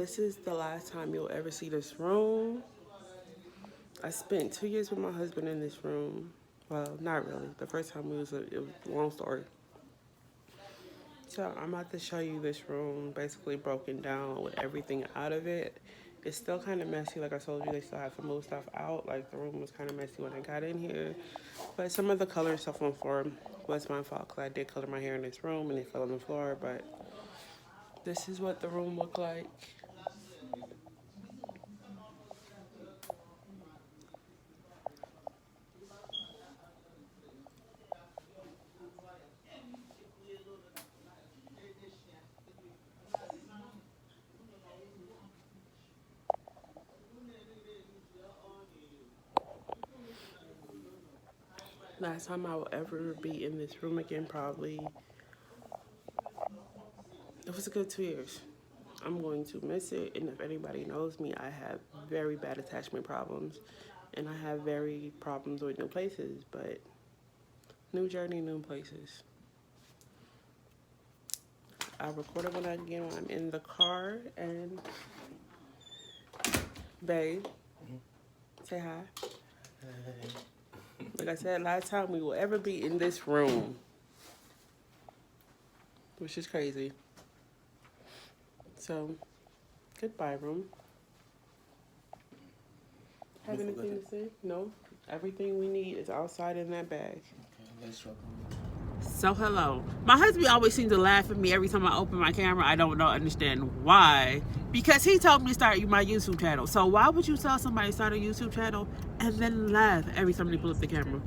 This is the last time you'll ever see this room. I spent 2 years with my husband in this room. Well, not really. The first time it was a long story. So I'm about to show you this room, basically broken down with everything out of it. It's still kind of messy. Like I told you, they still have to move stuff out. Like the room was kind of messy when I got in here. But some of the color stuff on the floor was my fault because I did color my hair in this room and it fell on the floor. But this is what the room looked like. Last time I will ever be in this room again, probably, it was a good 2 years. I'm going to miss it, and if anybody knows me, I have very bad attachment problems, and I have very problems with new places, but new journey, new places. I recorded when I'm in the car, and babe, say hi. Like I said, last time we will ever be in this room, which is crazy. So, goodbye, room. Have anything to say? No. Everything we need is outside in that bag. Okay, let's drop So, hello. My husband always seems to laugh at me every time I open my camera. I don't understand why. Because he told me to start my YouTube channel. So, why would you tell somebody to start a YouTube channel and then laugh every time they pull up the camera?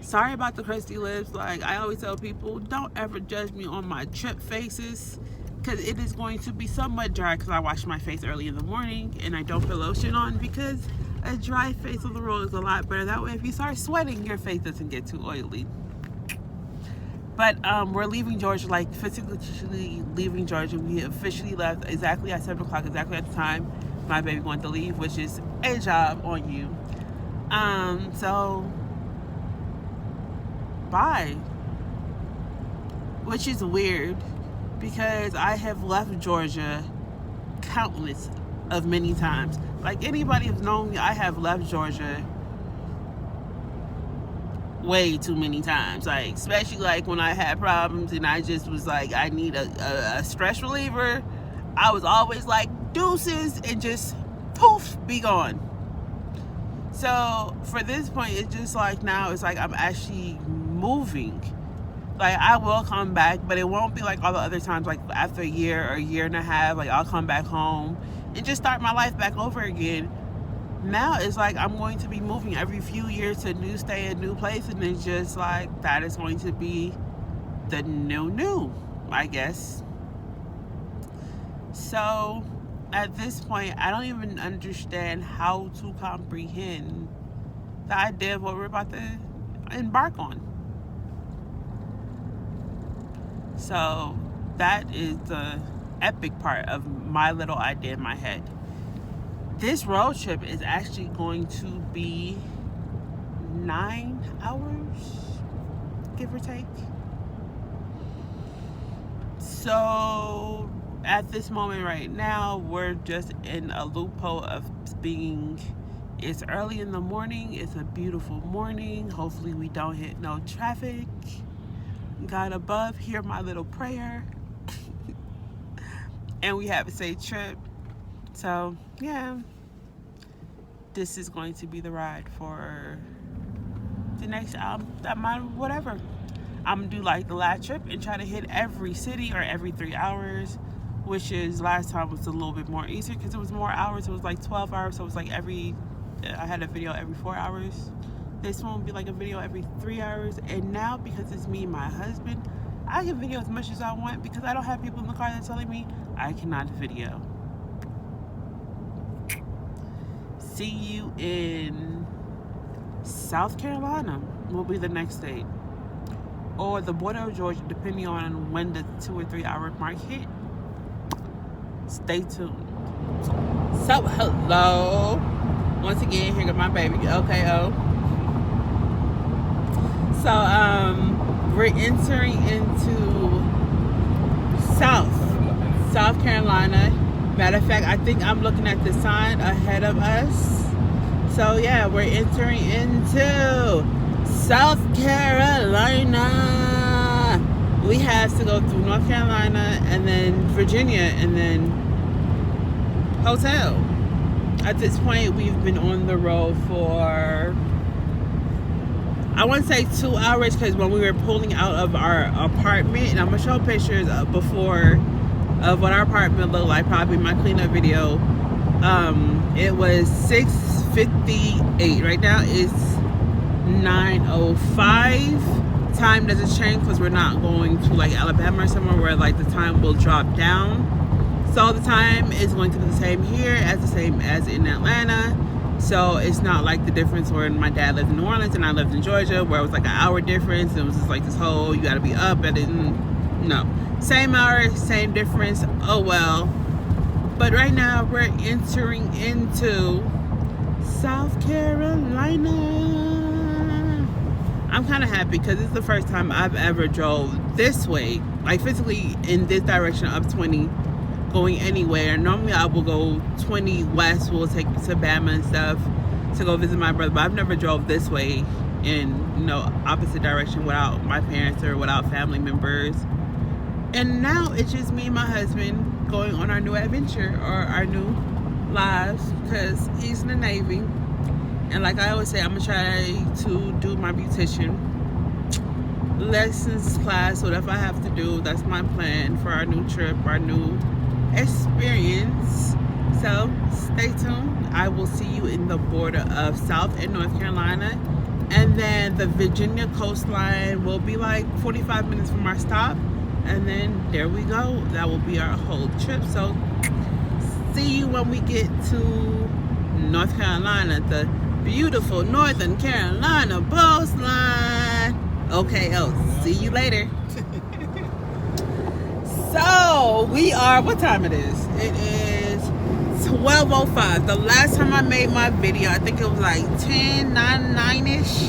Sorry about the crusty lips. Like, I always tell people, don't ever judge me on my trip faces. Because it is going to be somewhat dry because I wash my face early in the morning and I don't put lotion on because a dry face on the road is a lot better. That way, if you start sweating, your face doesn't get too oily. But we're leaving Georgia, like physically leaving Georgia. We officially left exactly at 7 o'clock, exactly at the time my baby wanted to leave, which is a job on you. So, bye. Which is weird because I have left Georgia countless of many times. Like anybody who's known me, I have left Georgia way too many times, like especially like when I had problems and I just was like I need a stress reliever. I was always like deuces and just poof, be gone. So for this point, it's just like now it's like I'm actually moving. Like I will come back, but it won't be like all the other times, like after a year or a year and a half, like I'll come back home and just start my life back over again. Now it's like I'm going to be moving every few years to a new state, a new place, and it's just like that is going to be the new, I guess. So at this point, I don't even understand how to comprehend the idea of what we're about to embark on. So that is the epic part of my little idea in my head. This road trip is actually going to be 9 hours, give or take. So at this moment right now, we're just in a loophole of being, it's early in the morning, it's a beautiful morning. Hopefully we don't hit no traffic. God above, hear my little prayer. And we have a safe trip. So, yeah, this is going to be the ride for the next whatever. I'm going to do like the last trip and try to hit every city or every 3 hours, which is last time was a little bit more easier because it was more hours. It was like 12 hours. So it was like I had a video every 4 hours. This one will be like a video every 3 hours. And now because it's me and my husband, I can video as much as I want because I don't have people in the car that's telling me I cannot video. See you in South Carolina will be the next state, or the border of Georgia, depending on when the 2 or 3 hour mark hit. Stay tuned. So hello, once again, here got my baby. Okay, so we're entering into South Carolina. Matter of fact, I think I'm looking at the sign ahead of us. So yeah, we're entering into South Carolina. We have to go through North Carolina and then Virginia and then hotel. At this point, we've been on the road for, I want to say 2 hours, because when we were pulling out of our apartment, and I'm going to show pictures before of what our apartment looked like, probably my cleanup video, it was 6:58. Right now it's 9:05. Time doesn't change because we're not going to like Alabama or somewhere where like the time will drop down. So the time is going to be the same here as the same as in Atlanta. So it's not like the difference where my dad lived in New Orleans and I lived in Georgia, where it was like an hour difference. It was just like this whole, you got to be up at it. No, same hour, same difference. Oh well. But right now we're entering into South Carolina. I'm kind of happy because it's the first time I've ever drove this way, like physically in this direction, up 20, going anywhere. Normally I will go 20 west, we'll take to Bama and stuff to go visit my brother, but I've never drove this way in, you know, opposite direction without my parents or without family members. And now it's just me and my husband going on our new adventure, or our new lives, because he's in the Navy. And like I always say, I'm gonna try to do my beautician lessons class, whatever I have to do. That's my plan for our new trip, our new experience. So stay tuned. I will see you in the border of South and North Carolina, and then the Virginia coastline will be like 45 minutes from our stop, and then there we go. That will be our whole trip. So see you when we get to North Carolina, the beautiful Northern Carolina coastline. Okay, see you later. So we are, what time it is? It is 12:05. The last time I made my video, I think it was like 9-ish.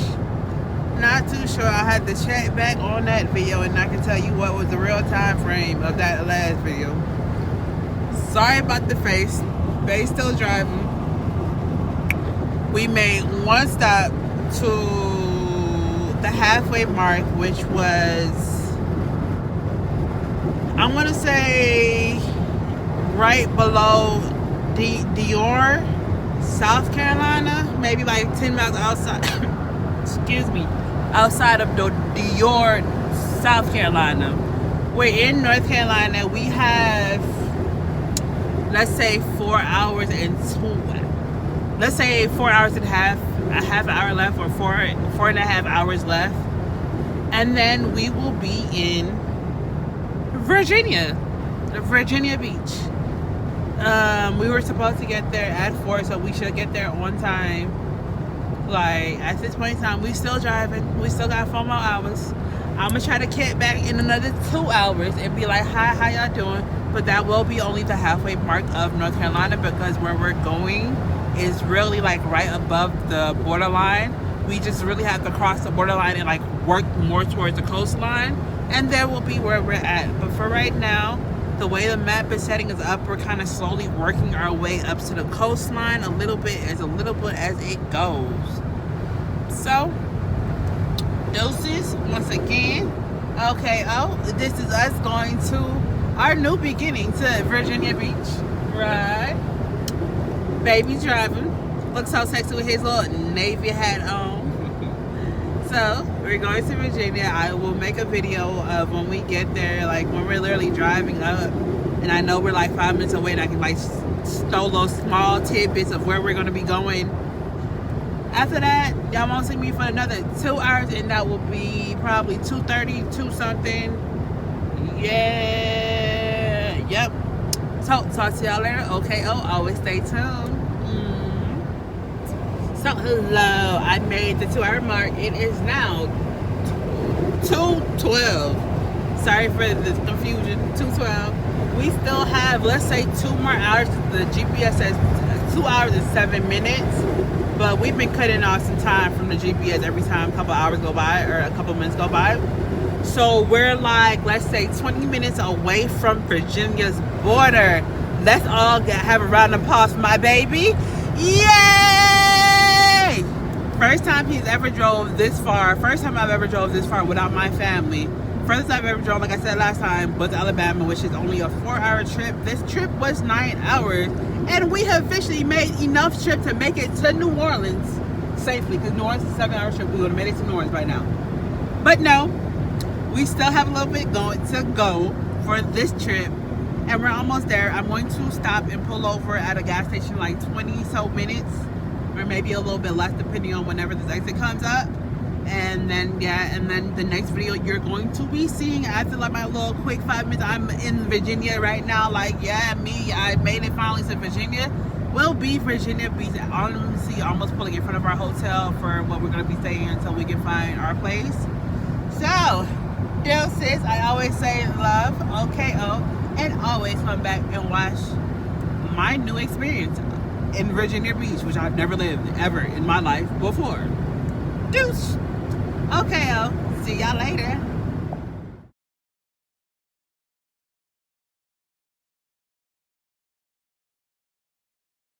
Not too sure. I had to check back on that video and I can tell you what was the real time frame of that last video. Sorry about the face. Bae's still driving. We made one stop to the halfway mark, which was, I want to say, right below Dior, South Carolina, maybe like 10 miles outside. Excuse me, outside of Dior, South Carolina. We're in North Carolina. We have, let's say, 4 hours and 4 hours and a half hour left, or 4.5 hours left, and then we will be in Virginia Beach. We were supposed to get there at 4, so we should get there on time. Like at this point in time, we still driving. We still got 4 more hours. I'm gonna try to get back in another 2 hours and be like, hi, how y'all doing? But that will be only the halfway mark of North Carolina, because where we're going is really like right above the borderline. We just really have to cross the borderline and like work more towards the coastline, and there will be where we're at. But for right now, the way the map is setting us up, we're kind of slowly working our way up to the coastline, a little bit as it goes. So doses once again. Okay, this is us going to our new beginning to Virginia Beach. Right. Baby driving. Looks so sexy with his little Navy hat on. So we're going to Virginia. I will make a video of when we get there, like when we're literally driving up, and I know we're like 5 minutes away, and I can like stow those small tidbits of where we're going to be going. After that, y'all won't see me for another 2 hours, and that will be probably 2:30, 2 something. Yeah, yep. So talk to y'all later. Okay, always stay tuned. So hello, I made the 2 hour mark. It is now 2:12. Sorry for the confusion. 2:12. We still have, let's say, 2 more hours. The GPS says 2 hours and 7 minutes, but we've been cutting off some time from the GPS every time a couple hours go by or a couple minutes go by. So we're like, let's say 20 minutes away from Virginia's border. let's all have a round of applause for my baby. Yay! First time he's ever drove this far. First time I've ever drove this far without my family. First time I've ever drove, like I said last time, was to Alabama, which is only a 4-hour trip. This trip was 9 hours, and we have officially made enough trip to make it to New Orleans safely, because New Orleans is a 7-hour trip. We would have made it to New Orleans by now. But no, we still have a little bit to go for this trip, and we're almost there. I'm going to stop and pull over at a gas station like 20 so minutes, or maybe a little bit less depending on whenever this exit comes up. And then the next video you're going to be seeing after like my little quick 5 minutes. I'm in Virginia right now. Like, yeah, I made it finally to Virginia. Will be Virginia Beach. Honestly, almost pulling in front of our hotel for what we're gonna be staying until we can find our place. So, deuces. I always say love, OKO, and always come back and watch my new experience in Virginia Beach, which I've never lived ever in my life before. Deuce. OKO. See y'all later.